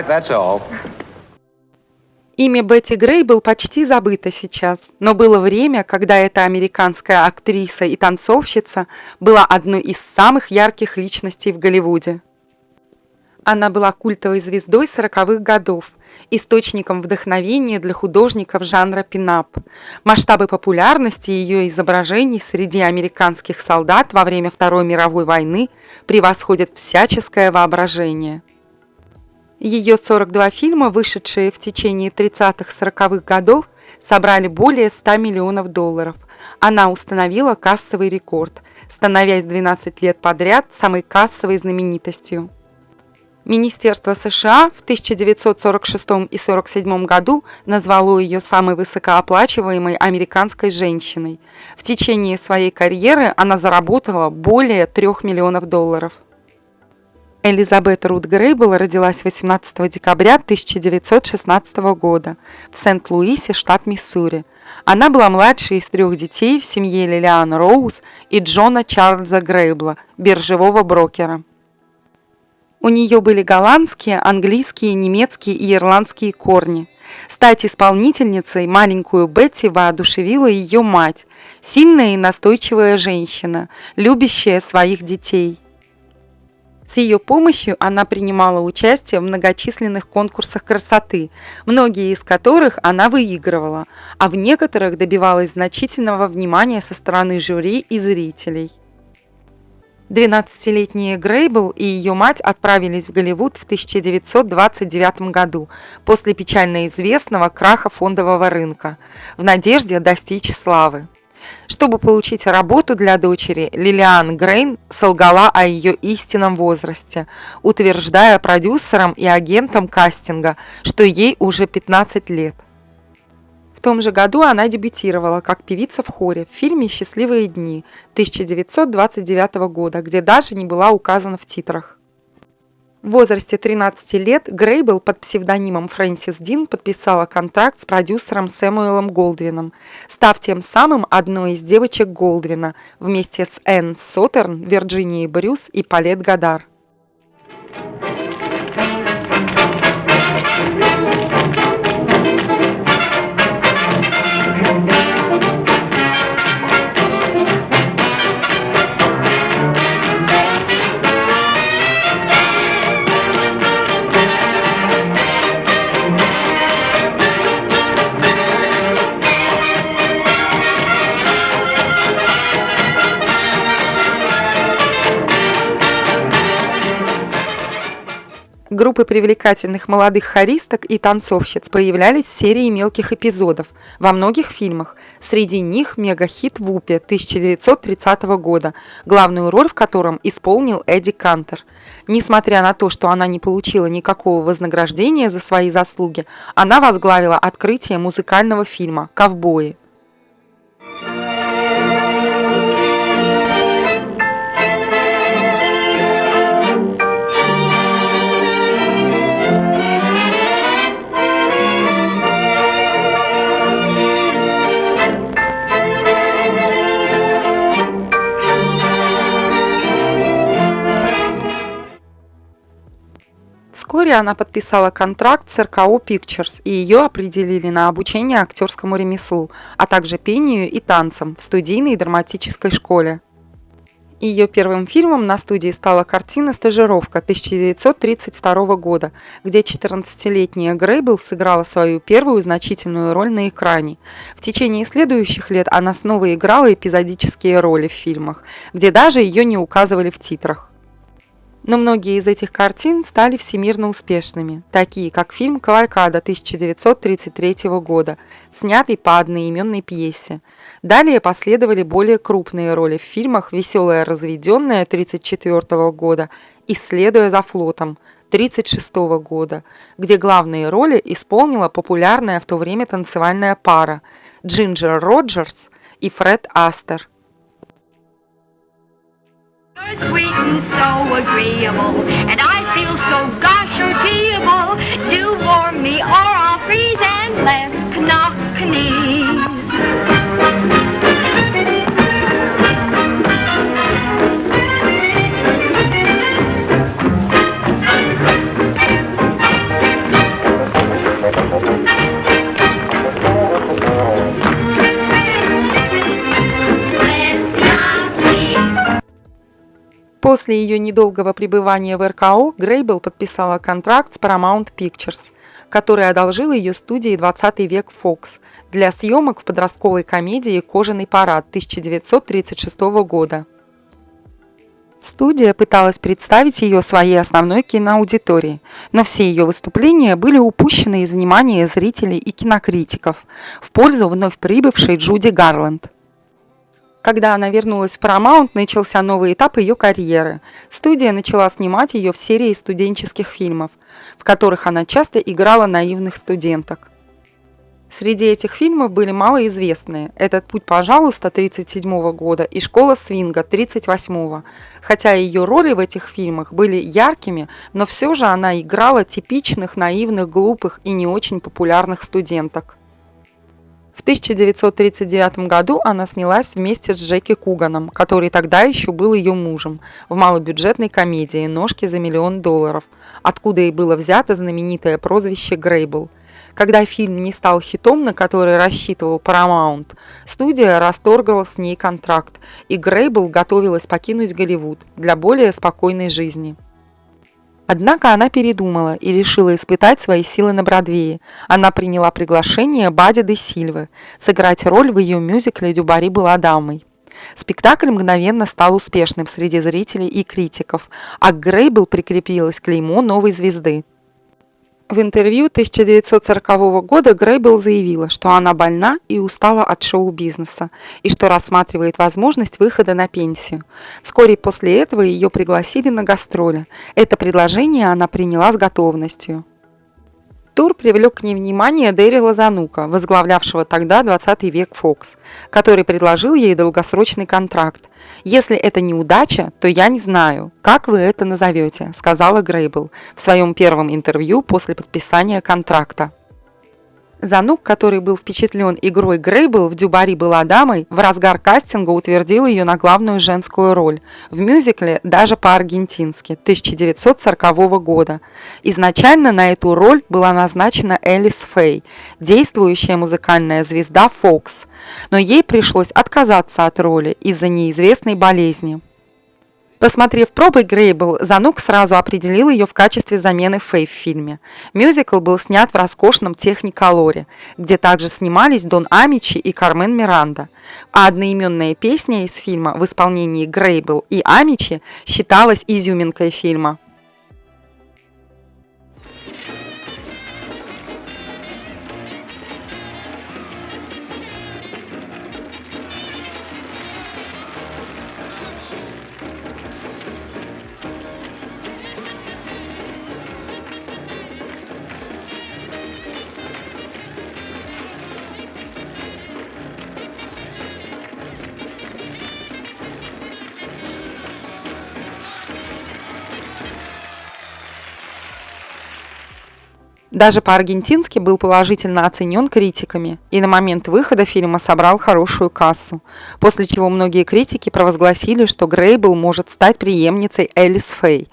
That's all. Имя Бетти Грейбл почти забыто сейчас, но было время, когда эта американская актриса и танцовщица была одной из самых ярких личностей в Голливуде. Она была культовой звездой 40-х годов, источником вдохновения для художников жанра пин-ап. Масштабы популярности ее изображений среди американских солдат во время Второй мировой войны превосходят всяческое воображение. Ее 42 фильма, вышедшие в течение 30-40-х годов, собрали более 100 миллионов долларов. Она установила кассовый рекорд, становясь 12 лет подряд самой кассовой знаменитостью. Министерство США в 1946 и 1947 году назвало ее самой высокооплачиваемой американской женщиной. В течение своей карьеры она заработала более 3 миллионов долларов. Элизабет Рут Грейбл родилась 18 декабря 1916 года в Сент-Луисе, штат Миссури. Она была младшей из 3 детей в семье Лилиан Роуз и Джона Чарльза Грейбла, биржевого брокера. У нее были голландские, английские, немецкие и ирландские корни. Стать исполнительницей маленькую Бетти воодушевила ее мать, сильная и настойчивая женщина, любящая своих детей. С ее помощью она принимала участие в многочисленных конкурсах красоты, многие из которых она выигрывала, а в некоторых добивалась значительного внимания со стороны жюри и зрителей. 12-летняя Грейбл и ее мать отправились в Голливуд в 1929 году после печально известного краха фондового рынка, в надежде достичь славы. Чтобы получить работу для дочери, Лилиан Грейн солгала о ее истинном возрасте, утверждая продюсерам и агентам кастинга, что ей уже 15 лет. В том же году она дебютировала как певица в хоре в фильме «Счастливые дни» 1929 года, где даже не была указана в титрах. В возрасте 13 лет Грейбл под псевдонимом Фрэнсис Дин подписала контракт с продюсером Сэмюэлом Голдвином, став тем самым одной из девочек Голдвина вместе с Энн Соттерн, Вирджинией Брюс и Палет Годар. Группы привлекательных молодых хористок и танцовщиц появлялись в серии мелких эпизодов во многих фильмах, среди них мегахит «Вупи» 1930 года, главную роль в котором исполнил Эдди Кантер. Несмотря на то, что она не получила никакого вознаграждения за свои заслуги, она возглавила открытие музыкального фильма «Ковбои». Вскоре она подписала контракт с РКО Pictures, и ее определили на обучение актерскому ремеслу, а также пению и танцам в студийной и драматической школе. Ее первым фильмом на студии стала картина «Стажировка» 1932 года, где 14-летняя Грейбл сыграла свою первую значительную роль на экране. В течение следующих лет она снова играла эпизодические роли в фильмах, где даже ее не указывали в титрах. Но многие из этих картин стали всемирно успешными, такие как фильм «Кавалькада» 1933 года, снятый по одноименной пьесе. Далее последовали более крупные роли в фильмах «Веселая разведенная» 1934 года и «Следуя за флотом» 1936 года, где главные роли исполнила популярная в то время танцевальная пара Джинджер Роджерс и Фред Астер. Sweet and so agreeable, and I feel so gosh agreeable. Do warm me or I'll freeze and left knock-knees. После ее недолгого пребывания в РКО Грейбл подписала контракт с Paramount Pictures, который одолжил ее студии «20 век Fox» для съемок в подростковой комедии «Кожаный парад» 1936 года. Студия пыталась представить ее своей основной киноаудитории, но все ее выступления были упущены из внимания зрителей и кинокритиков в пользу вновь прибывшей Джуди Гарланд. Когда она вернулась в Paramount, начался новый этап ее карьеры. Студия начала снимать ее в серии студенческих фильмов, в которых она часто играла наивных студенток. Среди этих фильмов были малоизвестные «Этот путь, пожалуйста» 1937 года и «Школа свинга» 1938, хотя ее роли в этих фильмах были яркими, но все же она играла типичных, наивных, глупых и не очень популярных студенток. В 1939 году она снялась вместе с Джеки Куганом, который тогда еще был ее мужем, в малобюджетной комедии «Ножки за миллион долларов», откуда и было взято знаменитое прозвище Грейбл. Когда фильм не стал хитом, на который рассчитывал Paramount, студия расторгла с ней контракт, и Грейбл готовилась покинуть Голливуд для более спокойной жизни. Однако она передумала и решила испытать свои силы на Бродвее. Она приняла приглашение Бадди де Сильвы сыграть роль в ее мюзикле «Дюбари была дамой». Спектакль мгновенно стал успешным среди зрителей и критиков, а к Грейбл прикрепилось клеймо новой звезды. В интервью 1940 года Грейбл заявила, что она больна и устала от шоу-бизнеса, и что рассматривает возможность выхода на пенсию. Вскоре после этого ее пригласили на гастроли. Это предложение она приняла с готовностью. Тур привлек к ней внимание Дэрила Занука, возглавлявшего тогда 20 век Fox, который предложил ей долгосрочный контракт. «Если это неудача, то я не знаю, как вы это назовете», сказала Грейбл в своем первом интервью после подписания контракта. Занук, который был впечатлен игрой Грейбл в «Дюбари была дамой», в разгар кастинга утвердил ее на главную женскую роль в мюзикле «Даже по-аргентински» 1940 года. Изначально на эту роль была назначена Элис Фэй, действующая музыкальная звезда Fox, но ей пришлось отказаться от роли из-за неизвестной болезни. Посмотрев пробы Грейбл, Занук сразу определил ее в качестве замены Фэй в фильме. Мюзикл был снят в роскошном техниколоре, где также снимались Дон Амичи и Кармен Миранда, а одноименная песня из фильма в исполнении Грейбл и Амичи считалась изюминкой фильма. Даже по-аргентински был положительно оценен критиками и на момент выхода фильма собрал хорошую кассу, после чего многие критики провозгласили, что Грейбл может стать преемницей Элис Фэй.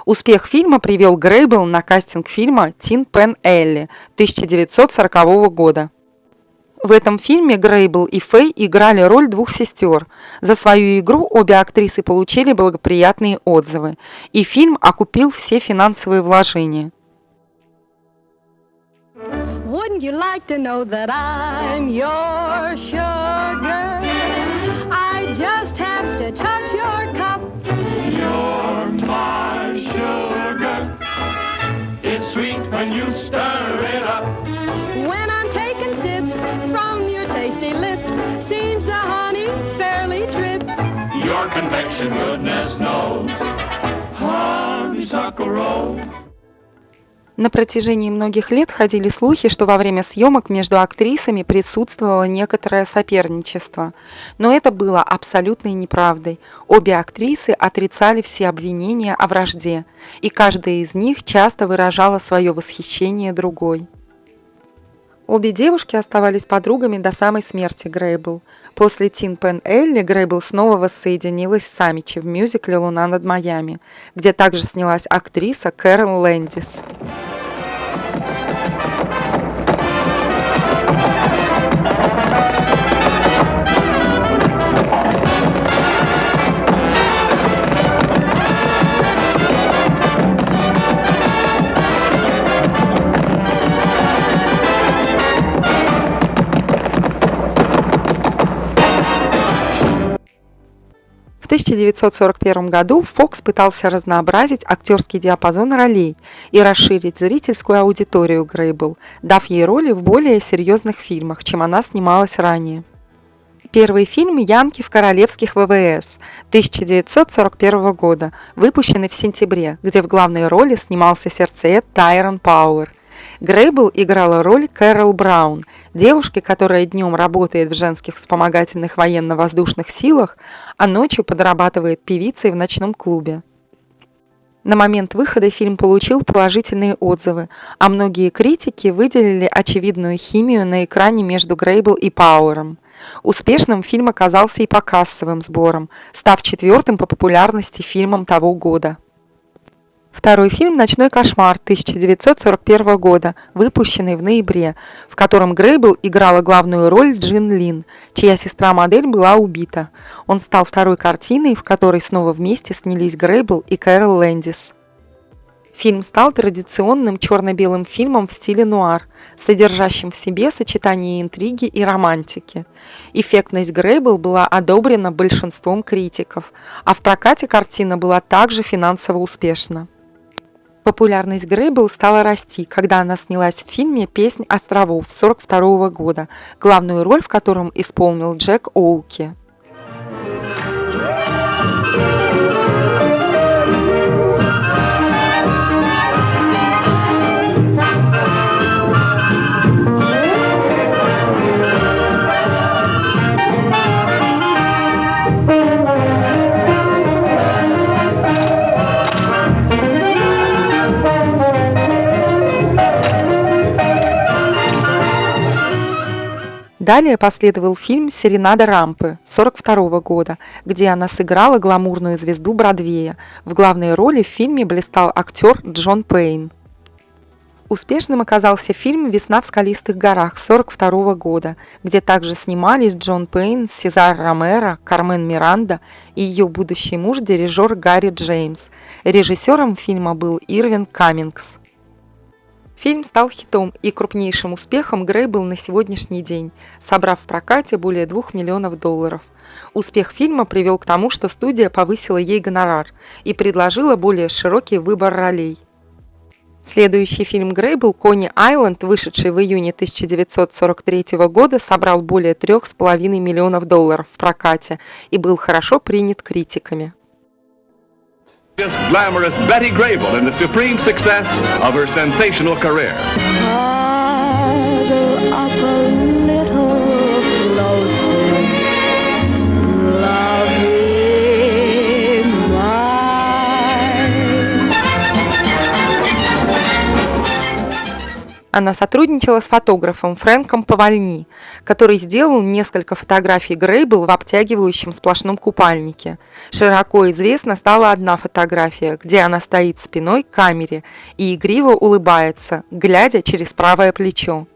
Успех фильма привел Грейбл на кастинг фильма «Тин Пен Элли» 1940 года. В этом фильме Грейбл и Фэй играли роль двух сестер. За свою игру обе актрисы получили благоприятные отзывы, и фильм окупил все финансовые вложения. Wouldn't you like to know that I'm your sugar? I just have to touch your cup. You're my your confection, goodness knows. Honeysuckle rose. На протяжении многих лет ходили слухи, что во время съемок между актрисами присутствовало некоторое соперничество. Но это было абсолютной неправдой. Обе актрисы отрицали все обвинения о вражде, и каждая из них часто выражала свое восхищение другой. Обе девушки оставались подругами до самой смерти Грейбл. После Тин Пен Элли Грейбл снова воссоединилась с Амичи в мюзикле «Луна над Майами», где также снялась актриса Кэрол Лэндис. В 1941 году Фокс пытался разнообразить актерский диапазон ролей и расширить зрительскую аудиторию Грейбл, дав ей роли в более серьезных фильмах, чем она снималась ранее. Первый фильм «Янки в королевских ВВС» 1941 года, выпущенный в сентябре, где в главной роли снимался сердцеед Тайрон Пауэр. Грейбл играла роль Кэрол Браун, девушки, которая днем работает в женских вспомогательных военно-воздушных силах, а ночью подрабатывает певицей в ночном клубе. На момент выхода фильм получил положительные отзывы, а многие критики выделили очевидную химию на экране между Грейбл и Пауэром. Успешным фильм оказался и по кассовым сборам, став четвертым по популярности фильмом того года. Второй фильм «Ночной кошмар» 1941 года, выпущенный в ноябре, в котором Грейбл играла главную роль Джин Лин, чья сестра-модель была убита. Он стал второй картиной, в которой снова вместе снялись Грейбл и Кэрол Лэндис. Фильм стал традиционным черно-белым фильмом в стиле нуар, содержащим в себе сочетание интриги и романтики. Эффектность Грейбл была одобрена большинством критиков, а в прокате картина была также финансово успешна. Популярность Грейбл стала расти, когда она снялась в фильме «Песнь островов» 1942 года, главную роль в котором исполнил Джек Оуки. Далее последовал фильм «Серенада рампы» 1942 года, где она сыграла гламурную звезду Бродвея. В главной роли в фильме блистал актер Джон Пейн. Успешным оказался фильм «Весна в скалистых горах» 1942 года, где также снимались Джон Пейн, Сезар Ромеро, Кармен Миранда и ее будущий муж, дирижер Гарри Джеймс. Режиссером фильма был Ирвин Каммингс. Фильм стал хитом и крупнейшим успехом Грейбл на сегодняшний день, собрав в прокате более $2 миллионов. Успех фильма привел к тому, что студия повысила ей гонорар и предложила более широкий выбор ролей. Следующий фильм Грейбл «Кони Айленд», вышедший в июне 1943 года, собрал более $3,5 миллионов в прокате и был хорошо принят критиками. Glamorous Betty Greyble in the supreme success of her sensational career. Cuddle up a little closer, love me mine. Она сотрудничала с фотографом Фрэнком Повальни, который сделал несколько фотографий Грейбл в обтягивающем сплошном купальнике. Широко известна стала одна фотография, где она стоит спиной к камере и игриво улыбается, глядя через правое плечо.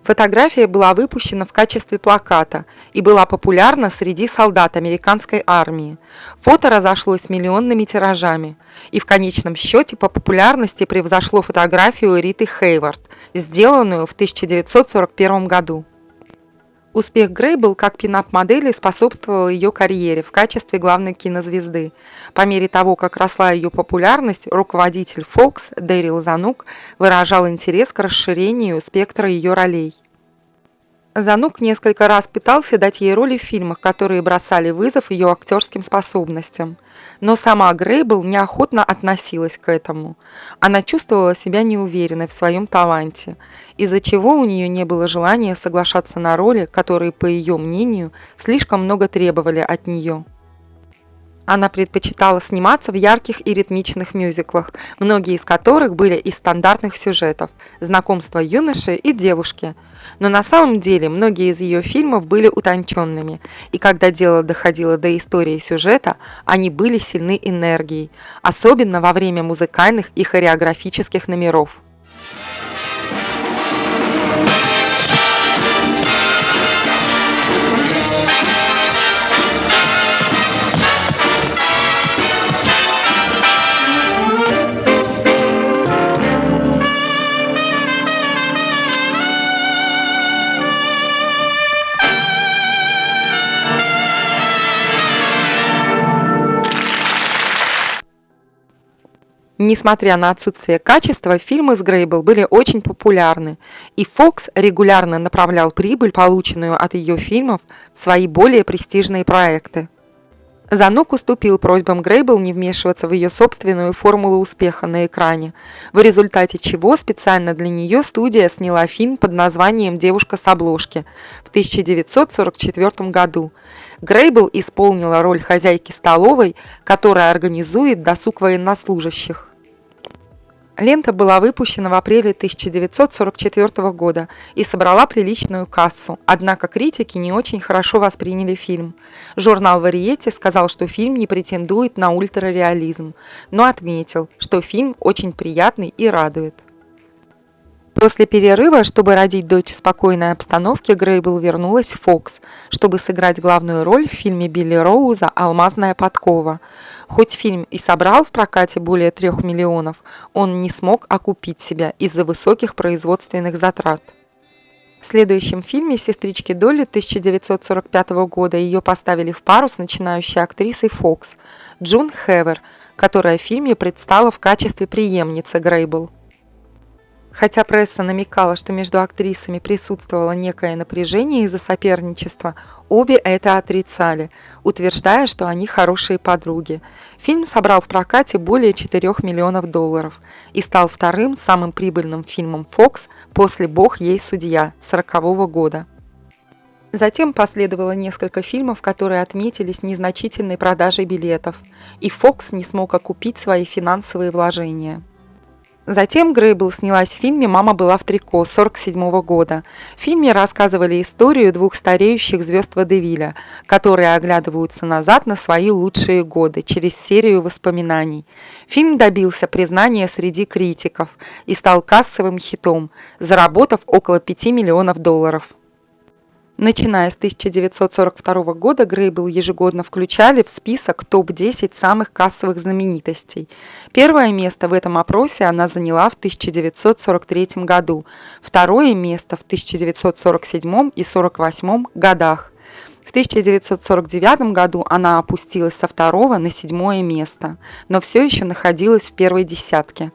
Фотография была выпущена в качестве плаката и была популярна среди солдат американской армии. Фото разошлось миллионными тиражами и в конечном счете по популярности превзошло фотографию Риты Хейвард, сделанную в 1941 году. Успех Грейбл как пин-ап-модели способствовал ее карьере в качестве главной кинозвезды. По мере того, как росла ее популярность, руководитель Fox Дэрил Занук выражал интерес к расширению спектра ее ролей. Занук несколько раз пытался дать ей роли в фильмах, которые бросали вызов ее актерским способностям. Но сама Грейбл неохотно относилась к этому. Она чувствовала себя неуверенной в своем таланте, из-за чего у нее не было желания соглашаться на роли, которые, по ее мнению, слишком много требовали от нее. Она предпочитала сниматься в ярких и ритмичных мюзиклах, многие из которых были из стандартных сюжетов – знакомство юноши и девушки. Но на самом деле многие из ее фильмов были утонченными, и когда дело доходило до истории сюжета, они были сильны энергией, особенно во время музыкальных и хореографических номеров. Несмотря на отсутствие качества, фильмы с Грейбл были очень популярны, и Fox регулярно направлял прибыль, полученную от ее фильмов, в свои более престижные проекты. Занук уступил просьбам Грейбл не вмешиваться в ее собственную формулу успеха на экране, в результате чего специально для нее студия сняла фильм под названием «Девушка с обложки» в 1944 году. Грейбл исполнила роль хозяйки столовой, которая организует досуг военнослужащих. Лента была выпущена в апреле 1944 года и собрала приличную кассу, однако критики не очень хорошо восприняли фильм. Журнал «Вариете» сказал, что фильм не претендует на ультрареализм, но отметил, что фильм очень приятный и радует. После перерыва, чтобы родить дочь в спокойной обстановке, Грейбл вернулась в Fox, чтобы сыграть главную роль в фильме Билли Роуза «Алмазная подкова». Хоть фильм и собрал в прокате более 3 миллионов, он не смог окупить себя из-за высоких производственных затрат. В следующем фильме «Сестрички Долли» 1945 года ее поставили в пару с начинающей актрисой Fox Джун Хевер, которая в фильме предстала в качестве преемницы Грейбл. Хотя пресса намекала, что между актрисами присутствовало некое напряжение из-за соперничества, обе это отрицали, утверждая, что они хорошие подруги. Фильм собрал в прокате более 4 миллионов долларов и стал вторым самым прибыльным фильмом Fox после «Бог ей судья» 1940 года. Затем последовало несколько фильмов, которые отметились незначительной продажей билетов, и Fox не смог окупить свои финансовые вложения. Затем Грейбл снялась в фильме «Мама была в трико» 1947 года. В фильме рассказывали историю 2 стареющих звезд водевиля, которые оглядываются назад на свои лучшие годы через серию воспоминаний. Фильм добился признания среди критиков и стал кассовым хитом, заработав около 5 миллионов долларов. Начиная с 1942 года Грейбл ежегодно включали в список топ-10 самых кассовых знаменитостей. Первое место в этом опросе она заняла в 1943 году, второе место в 1947 и 1948 годах. В 1949 году она опустилась со 2-го на 7-е место, но все еще находилась в первой десятке.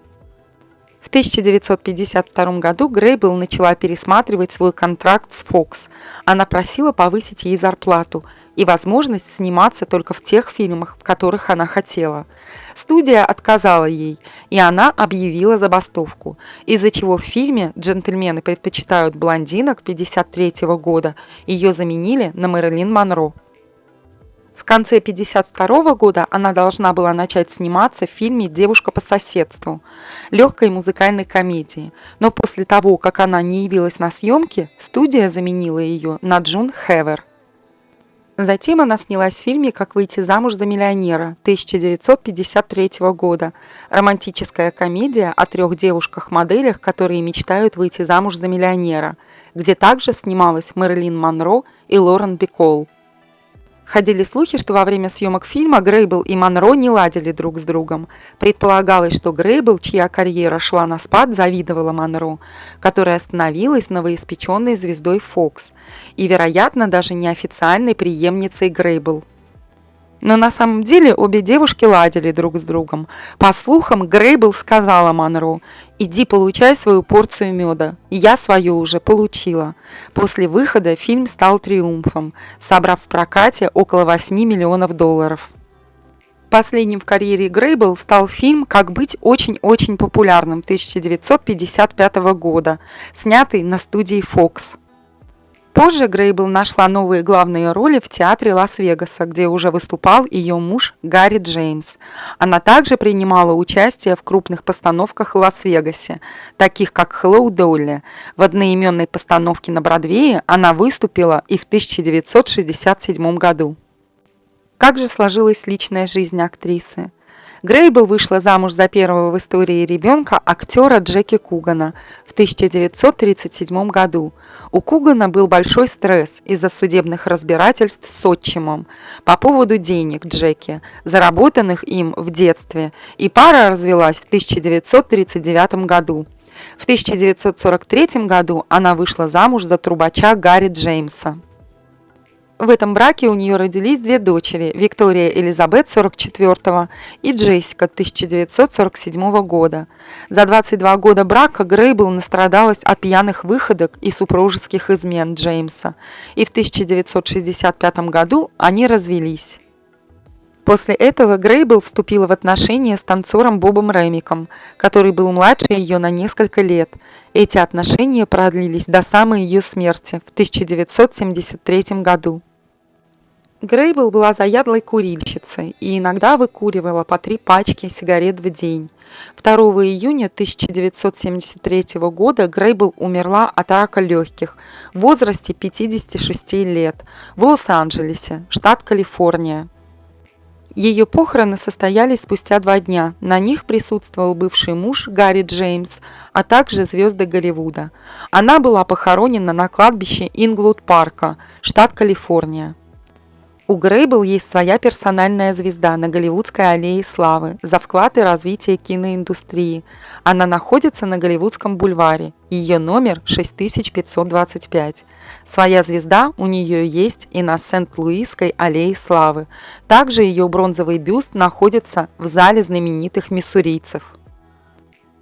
В 1952 году Грейбл начала пересматривать свой контракт с Fox. Она просила повысить ей зарплату и возможность сниматься только в тех фильмах, в которых она хотела. Студия отказала ей, и она объявила забастовку, из-за чего в фильме «Джентльмены предпочитают блондинок» 1953 года ее заменили на Мэрилин Монро. В конце 1952 года она должна была начать сниматься в фильме «Девушка по соседству», легкой музыкальной комедии, но после того, как она не явилась на съемки, студия заменила ее на Джун Хевер. Затем она снялась в фильме «Как выйти замуж за миллионера» 1953 года, романтическая комедия о 3 девушках-моделях, которые мечтают выйти замуж за миллионера, где также снималась Мэрилин Монро и Лорен Бикол. Ходили слухи, что во время съемок фильма Грейбл и Монро не ладили друг с другом. Предполагалось, что Грейбл, чья карьера шла на спад, завидовала Монро, которая становилась новоиспеченной звездой Fox и, вероятно, даже неофициальной преемницей Грейбл. Но на самом деле обе девушки ладили друг с другом. По слухам, Грейбл сказала Монро: «Иди получай свою порцию меда, я свою уже получила». После выхода фильм стал триумфом, собрав в прокате около 8 миллионов долларов. Последним в карьере Грейбл стал фильм «Как быть очень-очень популярным» 1955 года, снятый на студии Fox. Позже Грейбл нашла новые главные роли в театре Лас-Вегаса, где уже выступал ее муж Гарри Джеймс. Она также принимала участие в крупных постановках в Лас-Вегасе, таких как «Hello, Dolly». В одноименной постановке на Бродвее она выступила и в 1967 году. Как же сложилась личная жизнь актрисы? Грейбл вышла замуж за первого в истории ребенка актера Джеки Кугана в 1937 году. У Кугана был большой стресс из-за судебных разбирательств с отчимом по поводу денег Джеки, заработанных им в детстве, и пара развелась в 1939 году. В 1943 году она вышла замуж за трубача Гарри Джеймса. В этом браке у нее родились две дочери – Виктория Элизабет 1944 и Джессика 1947 года. За 22 года брака Грейбл настрадалась от пьяных выходок и супружеских измен Джеймса, и в 1965 году они развелись. После этого Грейбл вступила в отношения с танцором Бобом Ремиком, который был младше ее на несколько лет. Эти отношения продлились до самой ее смерти в 1973 году. Грейбл была заядлой курильщицей и иногда выкуривала по 3 пачки сигарет в день. 2 июня 1973 года Грейбл умерла от рака легких в возрасте 56 лет в Лос-Анджелесе, штат Калифорния. Ее похороны состоялись спустя 2 дня. На них присутствовал бывший муж Гарри Джеймс, а также звезды Голливуда. Она была похоронена на кладбище Инглвуд-парка, штат Калифорния. У Грейбл есть своя персональная звезда на Голливудской аллее славы за вклад и развитие киноиндустрии. Она находится на Голливудском бульваре. Ее номер 6525. Своя звезда у нее есть и на Сент-Луисской аллее славы. Также ее бронзовый бюст находится в зале знаменитых миссурийцев.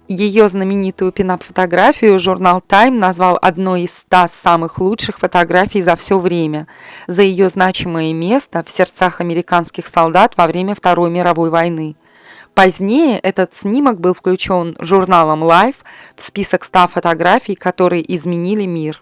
Ее знаменитую пин-ап-фотографию журнал Time назвал одной из 100 самых лучших фотографий за все время, за ее значимое место в сердцах американских солдат во время Второй мировой войны. Позднее этот снимок был включен журналом Life в список 100 фотографий, которые изменили мир.